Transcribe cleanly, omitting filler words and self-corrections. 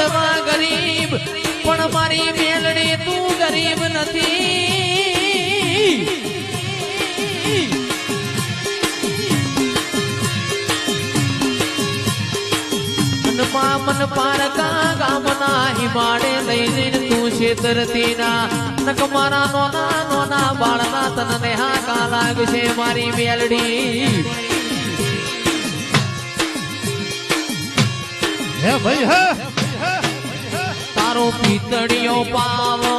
પડવા ગરીબ પણ મારી મેલડી તું ગરીબ નથી મન પારકા ગામના હિમાડે લઈને તું છેતરતી ના નક મારા નોના નોના બાળના તનને હાકા લાગશે મારી મેલડી હે ભાઈ હે તારો પીતળિયો પાવ